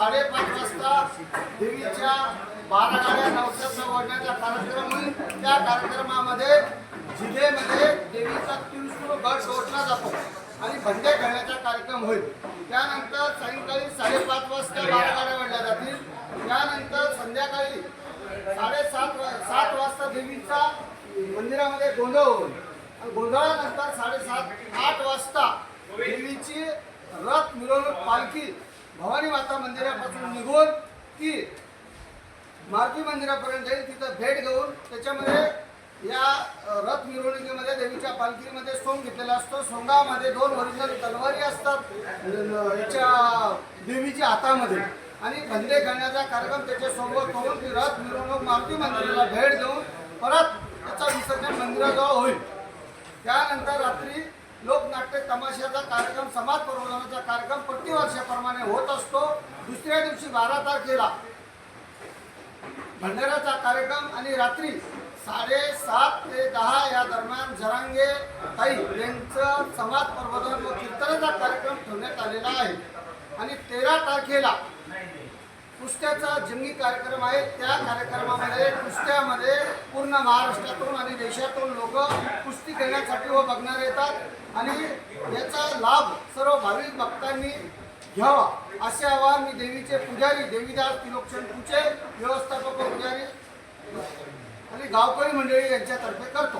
5:30 वाजता देवीच्या 12 गाड्या नवसाचा ओढण्याचा कार्यक्रम होईल। त्या कार्यक्रमामध्ये जिल्ह्यामध्ये देवीचा त्रिशूळ गड ओढला जातो आणि भंडे खेळण्याचा कार्यक्रम होईल। त्यानंतर सायंकाळी 5:30 वाजता 12 गाड्या ओढल्या जातील। त्यानंतर संध्याकाळी 7:30 वाजता देवीचा मंदिरामध्ये गोंधळ होईल। गोंधळानंतर 7:30-8 वाजता देवीची रथ मिरवणूक पालखी भवानी माता मंदिरापासून निघून ती मारुती मंदिरापर्यंत जाईल। तिथं भेट घेऊन त्याच्यामध्ये या रथ मिरवणुकीमध्ये देवीच्या पालखीमध्ये सोंग घेतलेला असतो। सोंगामध्ये 2 ओरिजिनल तलवारी असतात याच्या देवीच्या हातामध्ये आणि भंडे खेळण्याचा कार्यक्रम त्याच्यासोबत होऊन ती रथ मिरवणूक मारुती मंदिराला भेट देऊन परत त्याचा विसर्जन मंदिराजवळ होईल। त्यानंतर रात्री लोकनाट्य तमाशाचा कार्यक्रम समाज प्रबोधनाचा कार्यक्रम प्रतिवर्षाप्रमाणे होत असतो। दुसऱ्या दिवशी 12 तारखेला भंडाऱ्याचा कार्यक्रम आणि रात्री 7:30 ते 10 या दरम्यान जरांगे ताई यांचं समाज प्रबोधन व कीर्तनाचा कार्यक्रम ठेवण्यात आलेला आहे। आणि 13 तारखेला कुस्त्याचा जंगी कार्यक्रम आहे। त्या कार्यक्रमामध्ये कुस्त्यामध्ये पूर्ण महाराष्ट्रातून आणि देशातून लोक कुस्ती खेळण्यासाठी व बघणारे येतात आणि याचा लाभ सर्व भाविक भक्तांनी घ्यावा असे आवाहन मी देवीचे पुजारी देवीदास त्रिलोकचंद कुचे व्यवस्थापक पुजारी आणि गावकरी मंडळी यांच्यातर्फे करतो।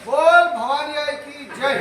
बोल भवानी आई की जय।